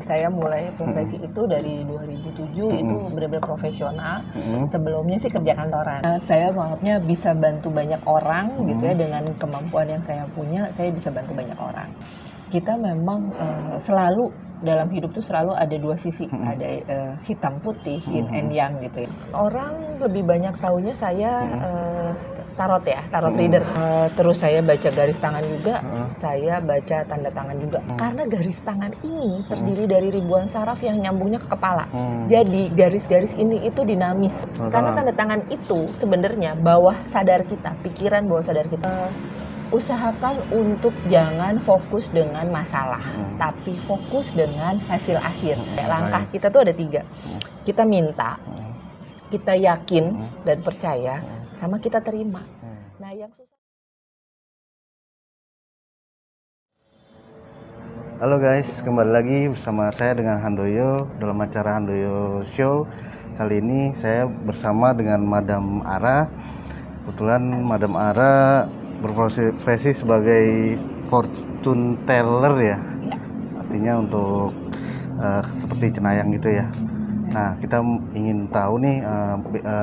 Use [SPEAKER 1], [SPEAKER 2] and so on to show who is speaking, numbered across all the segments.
[SPEAKER 1] Saya mulai profesi itu dari 2007 itu benar-benar profesional. Sebelumnya sih kerja kantoran. Saya menganggapnya bisa bantu banyak orang gitu ya, dengan kemampuan yang saya punya, saya bisa bantu banyak orang. Kita memang selalu dalam hidup tuh selalu ada dua sisi, ada hitam putih, yin and yang gitu ya. Orang lebih banyak taunya saya tarot ya, tarot reader. Terus saya baca garis tangan juga, saya baca tanda tangan juga. Karena garis tangan ini terdiri dari ribuan saraf yang nyambungnya ke kepala. Jadi garis-garis ini itu dinamis. Karena tanda tangan itu sebenarnya bawah sadar kita, pikiran bawah sadar kita. Usahakan untuk jangan fokus dengan masalah, tapi fokus dengan hasil akhir. Langkah kita tuh ada 3. Kita minta, kita yakin dan percaya, sama kita terima. Nah, yang susah.
[SPEAKER 2] Halo guys, kembali lagi bersama saya dengan Handoyo dalam acara Handoyo Show. Kali ini saya bersama dengan Madam Ara. Kebetulan Madam Ara berprofesi sebagai fortune teller ya. Artinya untuk seperti cenayang gitu ya. Nah, kita ingin tahu nih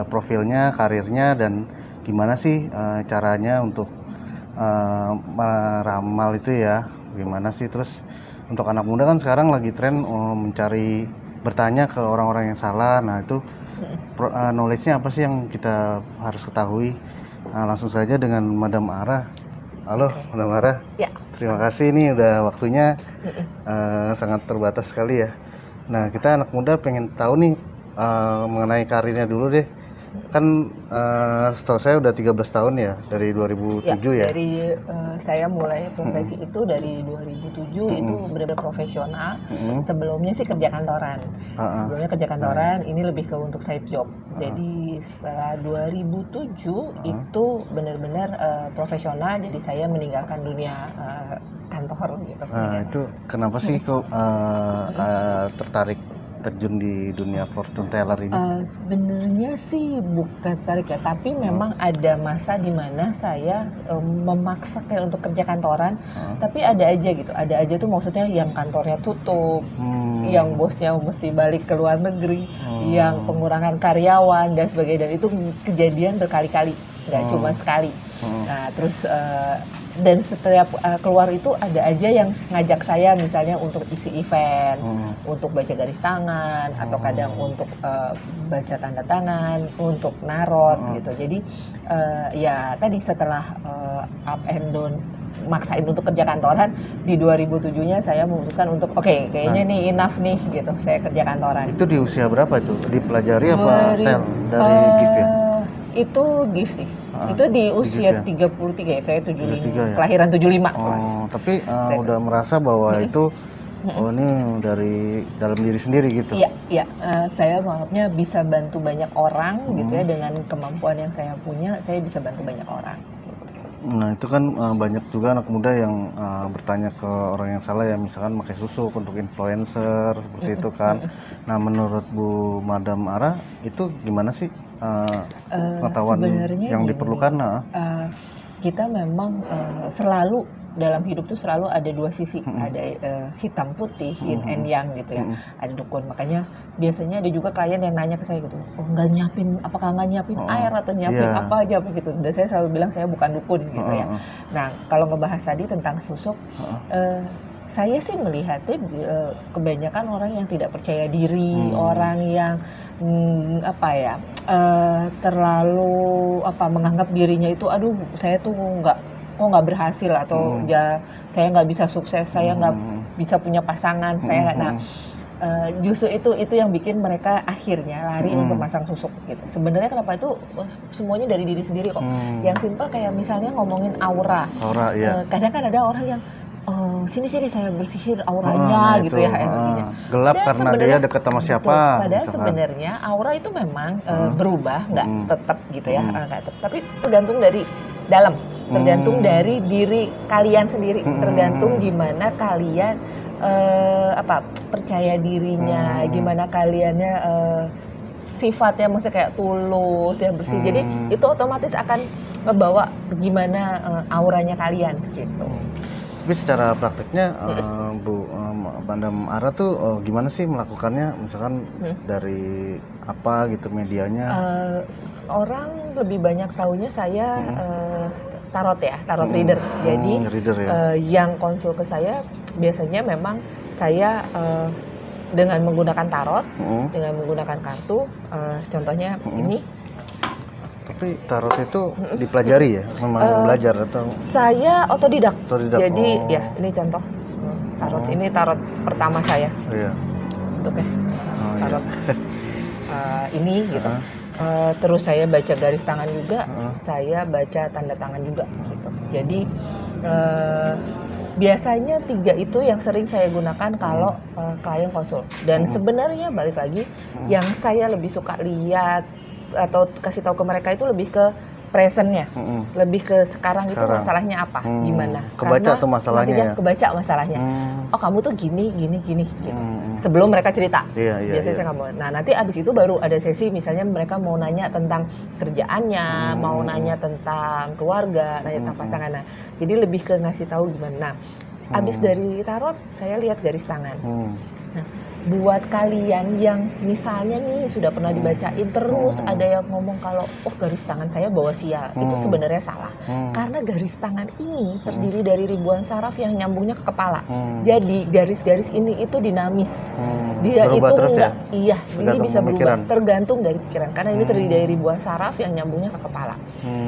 [SPEAKER 2] profilnya, karirnya, dan gimana sih caranya untuk meramal itu ya. Gimana sih, terus untuk anak muda kan sekarang lagi tren mencari, bertanya ke orang-orang yang salah. Nah, itu knowledge-nya apa sih yang kita harus ketahui? Nah, langsung saja dengan Madam Ara. Halo, Madam Ara.
[SPEAKER 1] Ya.
[SPEAKER 2] Terima kasih, ini udah waktunya sangat terbatas sekali ya. Nah, kita anak muda pengen tahu nih mengenai karirnya dulu deh. Kan setahu saya udah 13 tahun ya, dari 2007 ya.
[SPEAKER 1] Dari saya mulai profesi itu dari 2007 itu benar-benar profesional. Sebelumnya sih kerja kantoran. Sebelumnya kerja kantoran, ini lebih ke untuk side job. Jadi setelah 2007 itu benar-benar profesional, jadi saya meninggalkan dunia kantor gitu.
[SPEAKER 2] Nah, itu kenapa sih kok tertarik terjun di dunia fortune teller ini?
[SPEAKER 1] Sebenarnya sih bukan tarik ya, tapi memang ada masa di mana saya memaksa kayak untuk kerja kantoran, tapi ada aja gitu, ada aja tuh maksudnya yang kantornya tutup, yang bosnya mesti balik ke luar negeri, yang pengurangan karyawan dan sebagainya, dan itu kejadian berkali-kali, nggak cuma sekali. Nah, terus dan setiap keluar itu ada aja yang ngajak saya misalnya untuk isi event, untuk baca garis tangan, atau kadang untuk baca tanda tangan, untuk narot gitu. Jadi ya tadi setelah up and down, maksain untuk kerja kantoran, di 2007-nya saya memutuskan untuk kayaknya nih enough nih gitu, saya kerja kantoran.
[SPEAKER 2] Itu di usia berapa itu? Dipelajari apa dari gift ya?
[SPEAKER 1] Itu gift sih. Itu di usia 33 ya, saya 75, ya? Kelahiran 75 soalnya.
[SPEAKER 2] Tapi udah merasa bahwa itu ini dari dalam diri sendiri gitu.
[SPEAKER 1] Iya, saya menganggapnya bisa bantu banyak orang gitu ya, dengan kemampuan yang saya punya, saya bisa bantu banyak orang.
[SPEAKER 2] Nah, itu kan banyak juga anak muda yang bertanya ke orang yang salah ya, misalkan pakai susuk untuk influencer seperti itu kan. Nah, menurut Bu Madam Ara itu gimana sih pengetahuan yang diperlukan?
[SPEAKER 1] Kita memang selalu dalam hidup tuh selalu ada dua sisi, ada hitam putih, yin and yang gitu ya. Ada dukun, makanya biasanya ada juga klien yang nanya ke saya gitu, apakah nggak nyiapin air atau nyiapin apa aja begitu. Dan saya selalu bilang saya bukan dukun gitu ya. Nah, kalau ngebahas tadi tentang susuk, saya sih melihatnya kebanyakan orang yang tidak percaya diri, orang yang terlalu menganggap dirinya itu, aduh saya tuh nggak berhasil, atau saya nggak bisa sukses, saya nggak bisa punya pasangan, saya nggak. Nah, justru itu yang bikin mereka akhirnya lari untuk masang susuk gitu. Sebenarnya kenapa itu semuanya dari diri sendiri kok. Yang simpel kayak misalnya ngomongin aura.
[SPEAKER 2] Iya.
[SPEAKER 1] Kadang kan ada orang yang sini saya bersihir auranya gitu ya, energinya.
[SPEAKER 2] Gelap karena dia dekat sama siapa.
[SPEAKER 1] Padahal sebenarnya aura itu memang berubah, nggak tetap gitu ya, tapi tergantung dari dalam, tergantung dari diri kalian sendiri, tergantung gimana kalian percaya dirinya, gimana kaliannya sifatnya, maksudnya kayak tulus ya, bersih. Jadi itu otomatis akan ngebawa gimana auranya kalian gitu.
[SPEAKER 2] Tapi secara prakteknya Madam Ara tuh gimana sih melakukannya? Misalkan dari apa gitu medianya?
[SPEAKER 1] Orang lebih banyak taunya saya tarot ya, tarot reader. Jadi
[SPEAKER 2] reader ya.
[SPEAKER 1] yang konsul ke saya biasanya memang saya dengan menggunakan tarot, dengan menggunakan kartu. Contohnya ini.
[SPEAKER 2] Tapi tarot itu dipelajari ya? Memang belajar atau?
[SPEAKER 1] Saya otodidak. Jadi
[SPEAKER 2] Oh.
[SPEAKER 1] ya ini contoh tarot. Ini tarot pertama saya.
[SPEAKER 2] Iya.
[SPEAKER 1] Bentuknya tarot. Ini gitu.
[SPEAKER 2] Heeh.
[SPEAKER 1] Terus saya baca garis tangan juga, saya baca tanda tangan juga gitu. Jadi biasanya 3 itu yang sering saya gunakan kalau klien konsul. Dan sebenarnya balik lagi, yang saya lebih suka lihat atau kasih tahu ke mereka itu lebih ke presentnya, lebih ke sekarang itu masalahnya apa, gimana?
[SPEAKER 2] Kebaca tuh masalahnya ya?
[SPEAKER 1] Kebaca masalahnya. Oh kamu tuh gini gitu. Sebelum mereka cerita, biasanya saya nggak mau. Nah nanti abis itu baru ada sesi, misalnya mereka mau nanya tentang kerjaannya, mau nanya tentang keluarga, nanya tentang pasangan. Nah, jadi lebih ke ngasih tahu gimana. Nah, abis dari tarot, saya lihat garis tangan. Nah, buat kalian yang misalnya nih sudah pernah dibacain terus ada yang ngomong kalau garis tangan saya bawa sial, itu sebenarnya salah. Karena garis tangan ini terdiri dari ribuan saraf yang nyambungnya ke kepala. Jadi garis-garis ini itu dinamis. Dia
[SPEAKER 2] berubah
[SPEAKER 1] itu
[SPEAKER 2] terus
[SPEAKER 1] enggak,
[SPEAKER 2] ya?
[SPEAKER 1] iya, ini bisa berubah tergantung dari pikiran. Karena ini terdiri dari ribuan saraf yang nyambungnya ke kepala.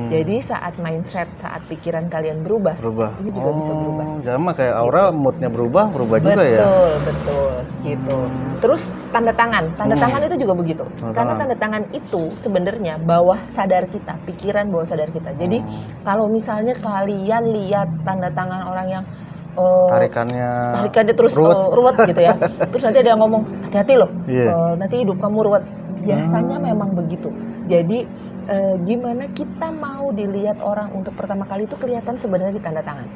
[SPEAKER 1] Jadi saat mindset, saat pikiran kalian berubah. Ini juga bisa berubah.
[SPEAKER 2] Sama kayak aura, moodnya berubah juga ya?
[SPEAKER 1] Betul, gitu. Terus tanda tangan itu juga begitu. Karena tanda tangan itu sebenarnya bawah sadar kita, pikiran bawah sadar kita. Jadi kalau misalnya kalian lihat tanda tangan orang yang tarikannya terus ruwet gitu ya. Terus nanti ada yang ngomong hati-hati loh, nanti hidup kamu ruwet. Biasanya memang begitu. Jadi gimana kita mau dilihat orang untuk pertama kali itu kelihatan sebenarnya di tanda tangan.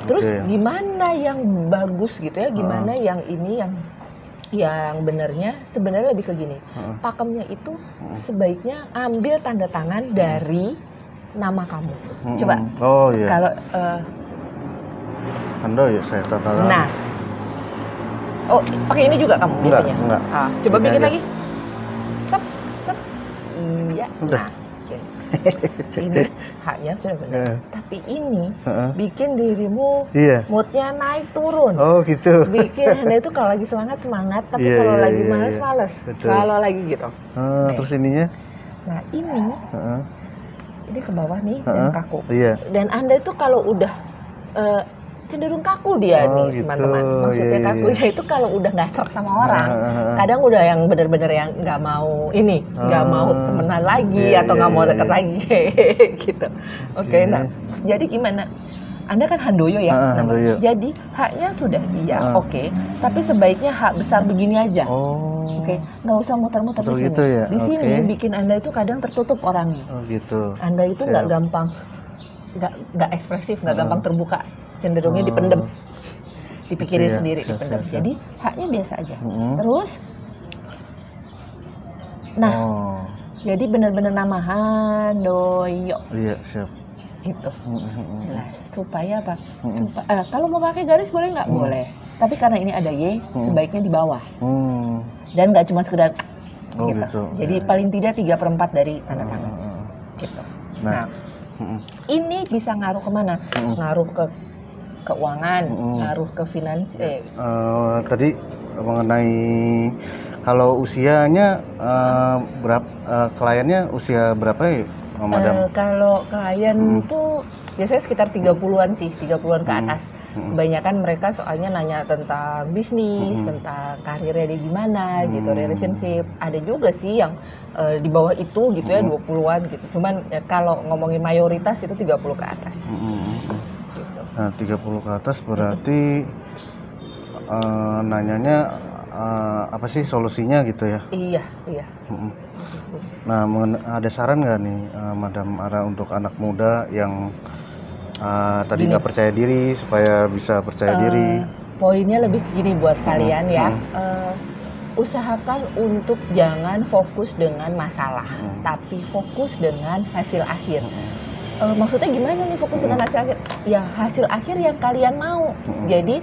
[SPEAKER 1] Terus gimana yang bagus gitu ya, gimana yang ini yang benernya sebenarnya lebih ke gini. Pakemnya itu sebaiknya ambil tanda tangan dari nama kamu. Coba. Kalau
[SPEAKER 2] Anda ya saya tanda tangan.
[SPEAKER 1] Nah. Pakai ini juga kamu biasanya?
[SPEAKER 2] Enggak.
[SPEAKER 1] Coba
[SPEAKER 2] ini
[SPEAKER 1] bikin
[SPEAKER 2] aja.
[SPEAKER 1] lagi. Sep. Iya.
[SPEAKER 2] Udah.
[SPEAKER 1] Ini haknya sudah benar. Tapi ini bikin dirimu moodnya naik turun.
[SPEAKER 2] Oh gitu.
[SPEAKER 1] Bikin Anda itu kalau lagi semangat, tapi kalau lagi males. Kalau lagi gitu.
[SPEAKER 2] Terus ininya?
[SPEAKER 1] Nah ini ke bawah nih dan kaku.
[SPEAKER 2] Iya.
[SPEAKER 1] Dan Anda itu kalau udah cenderung kaku dia nih teman-teman. Maksudnya kakunya itu kalau udah nggak serk sama orang. Kadang udah yang bener-bener yang nggak mau ini, nggak mau temenan lagi atau nggak mau deket lagi gitu. Oke, nah jadi gimana? Anda kan Handoyo ya,
[SPEAKER 2] Handoyo.
[SPEAKER 1] Jadi haknya sudah oke. Tapi sebaiknya hak besar begini aja. Oke, nggak usah muter-muter di sini.
[SPEAKER 2] Gitu ya?
[SPEAKER 1] Di sini bikin Anda itu kadang tertutup orangnya.
[SPEAKER 2] Gitu.
[SPEAKER 1] Anda itu nggak gampang, nggak ekspresif, nggak gampang terbuka. Cenderungnya dipendem, dipikirin sendiri, dipendem. Jadi haknya biasa aja. Terus, jadi benar-benar nama Handoyo.
[SPEAKER 2] Iya siap.
[SPEAKER 1] Gitu, jelas. Supaya apa? Kalau mau pakai garis boleh nggak? Boleh. Tapi karena ini ada Y, sebaiknya di bawah. Dan nggak cuma sekedar gitu. Jadi paling tidak 3/4 dari tanda tangan. Gitu. Nah, ini bisa ngaruh kemana? Ngaruh ke keuangan, ngaruh ke finansial.
[SPEAKER 2] Tadi mengenai kalau usianya berapa, kliennya usia berapa ya, Madam?
[SPEAKER 1] Kalau klien tuh biasanya sekitar 30-an sih, 30-an ke atas. Kebanyakan mereka soalnya nanya tentang bisnis, tentang karirnya dia gimana gitu, relationship. Ada juga sih yang di bawah itu gitu ya, 20-an gitu. Cuman ya, kalau ngomongin mayoritas itu 30 ke atas.
[SPEAKER 2] Nah, 30 ke atas berarti nanyanya apa sih solusinya gitu ya?
[SPEAKER 1] Iya.
[SPEAKER 2] Nah, ada saran nggak nih Madam Ara untuk anak muda yang tadi nggak percaya diri supaya bisa percaya diri?
[SPEAKER 1] Poinnya lebih gini buat kalian ya. Usahakan untuk jangan fokus dengan masalah, tapi fokus dengan hasil akhir. Maksudnya gimana nih fokus dengan hasil akhir? Ya hasil akhir yang kalian mau. Jadi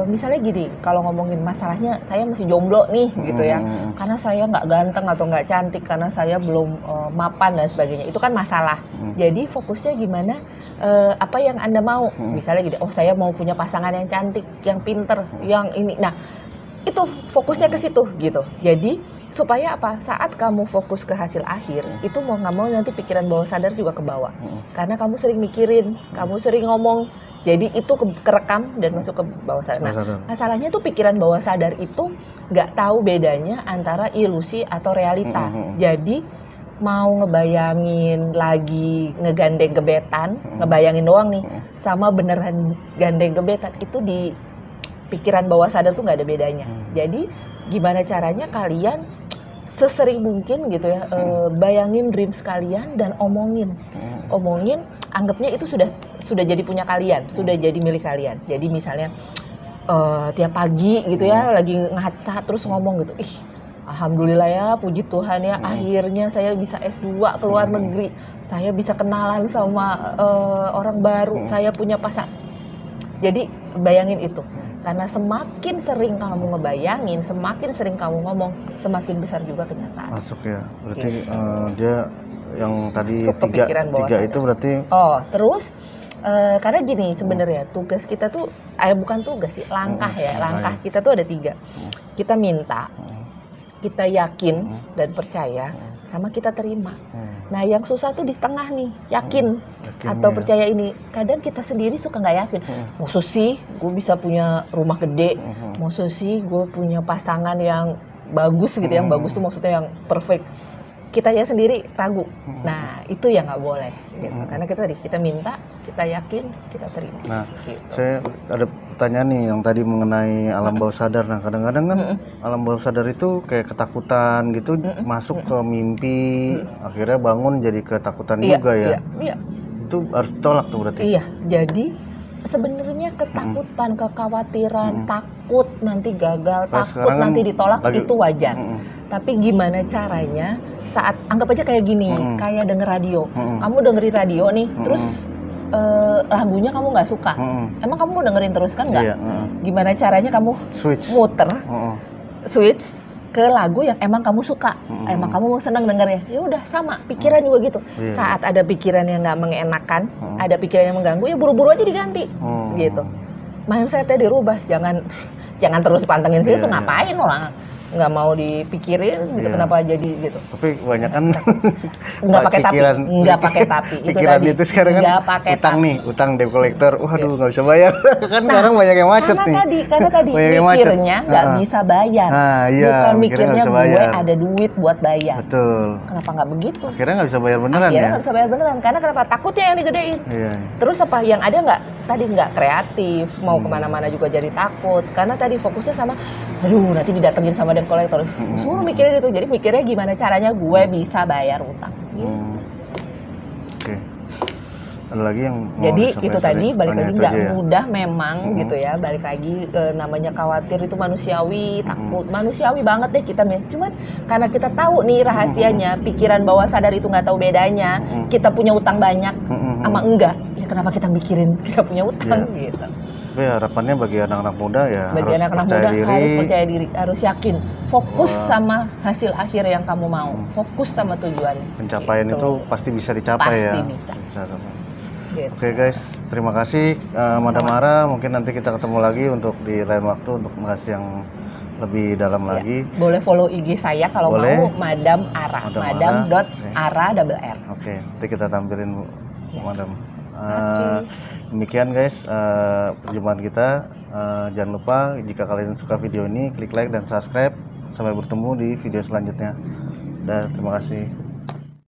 [SPEAKER 1] misalnya gini, kalau ngomongin masalahnya saya masih jomblo nih gitu ya, karena saya nggak ganteng atau nggak cantik, karena saya belum mapan dan sebagainya, itu kan masalah. Jadi fokusnya gimana, apa yang Anda mau. Misalnya gini, oh saya mau punya pasangan yang cantik, yang pinter, yang ini. Nah itu fokusnya ke situ gitu. Jadi supaya apa, saat kamu fokus ke hasil akhir, itu mau nggak mau nanti pikiran bawah sadar juga ke bawah. Karena kamu sering mikirin, kamu sering ngomong, jadi itu kerekam dan masuk ke bawah sadar. Nah, masalahnya tuh pikiran bawah sadar itu nggak tahu bedanya antara ilusi atau realita. Jadi mau ngebayangin lagi ngegandeng gebetan, ngebayangin doang nih, sama beneran gandeng gebetan, itu di pikiran bawah sadar tuh nggak ada bedanya. Jadi gimana caranya kalian sesering mungkin gitu ya, bayangin dreams kalian dan omongin, anggapnya itu sudah jadi punya kalian, sudah jadi milik kalian. Jadi misalnya tiap pagi gitu ya, lagi ngaca terus ngomong gitu, ih alhamdulillah ya, puji Tuhan ya, akhirnya saya bisa S2 ke luar negeri, saya bisa kenalan sama orang baru, saya punya pasangan. Jadi bayangin itu. Karena semakin sering kamu ngebayangin, semakin sering kamu ngomong, semakin besar juga kenyataan.
[SPEAKER 2] Masuk ya, berarti dia yang tadi
[SPEAKER 1] Masuk
[SPEAKER 2] tiga itu berarti.
[SPEAKER 1] Oh, terus karena gini sebenarnya tugas kita tuh, bukan tugas sih, langkah ya, langkah kita tuh ada 3. Kita minta, kita yakin dan percaya, sama kita terima. Nah yang susah tuh di setengah nih, yakin atau percaya ini. Kadang kita sendiri suka nggak yakin. Maksud sih gue bisa punya rumah gede, maksud sih gue punya pasangan yang bagus gitu, yang bagus tuh maksudnya yang perfect. Kita ya sendiri ragu. Nah itu yang nggak boleh gitu. Karena kita minta, kita yakin, kita terima.
[SPEAKER 2] Nah
[SPEAKER 1] gitu.
[SPEAKER 2] Saya ada pertanyaan nih yang tadi mengenai alam bawah sadar. Nah kadang-kadang kan alam bawah sadar itu kayak ketakutan gitu, masuk ke mimpi, akhirnya bangun jadi ketakutan juga ya. Iya. Itu harus ditolak tuh berarti.
[SPEAKER 1] Iya, jadi sebenarnya ketakutan, kekhawatiran, takut nanti gagal, takut nanti ditolak, itu wajar. Tapi gimana caranya saat, anggap aja kayak gini, kayak denger radio. Kamu dengerin radio nih, terus lagunya kamu nggak suka. Emang kamu mau dengerin terus kan nggak? Gimana caranya kamu muter, switch ke lagu yang emang kamu suka, emang kamu mau seneng dengernya. Ya udah sama, pikiran juga gitu. Saat ada pikiran yang nggak mengenakan, ada pikiran yang mengganggu, ya buru-buru aja diganti, gitu. Mindsetnya dirubah, jangan terus pantengin situ. Ngapain orang nggak mau dipikirin gitu, kenapa jadi gitu.
[SPEAKER 2] Tapi banyak kan
[SPEAKER 1] nggak pakai tapi itu tadi
[SPEAKER 2] itu sekarang kan utang nih, utang debt collector, waduh nggak bisa bayar kan. Sekarang banyak yang macet
[SPEAKER 1] karena tadi mikirnya nggak bisa bayar, bukan mikirnya gue ada duit buat bayar.
[SPEAKER 2] Betul.
[SPEAKER 1] Kenapa nggak begitu?
[SPEAKER 2] Akhirnya nggak bisa bayar beneran.
[SPEAKER 1] Nggak bisa bayar beneran, karena kenapa? Takutnya yang digedein. Terus apa yang ada nggak kreatif, mau kemana-mana juga jadi takut, karena tadi fokusnya sama, aduh nanti didatengin sama debt collector, suruh mikirin itu. Jadi mikirnya gimana caranya gue bisa bayar utang gitu.
[SPEAKER 2] Oke. Ada lagi yang mau
[SPEAKER 1] jadi itu tadi balik lagi nggak mudah memang gitu ya, balik lagi namanya khawatir itu manusiawi, takut manusiawi banget deh kita. Cuman karena kita tahu nih rahasianya, pikiran bawah sadar itu nggak tahu bedanya kita punya utang banyak sama enggak, ya kenapa kita mikirin kita punya utang gitu.
[SPEAKER 2] Tapi harapannya bagi anak-anak muda ya,
[SPEAKER 1] bagi anak-anak muda harus percaya diri, harus yakin, fokus sama hasil akhir yang kamu mau, fokus sama tujuannya.
[SPEAKER 2] Pencapaian itu pasti bisa dicapai. Pasti
[SPEAKER 1] bisa.
[SPEAKER 2] Gitu. Oke guys, terima kasih Madam Ara. Mungkin nanti kita ketemu lagi untuk di lain waktu untuk mengasih yang lebih dalam lagi.
[SPEAKER 1] Boleh follow IG saya kalau mau, Madam Ara, madam.ara double R.
[SPEAKER 2] Oke, nanti kita tampilin Bu, Madam. Demikian guys perjumpaan kita. Jangan lupa jika kalian suka video ini, klik like dan subscribe. Sampai bertemu di video selanjutnya. Dan terima kasih.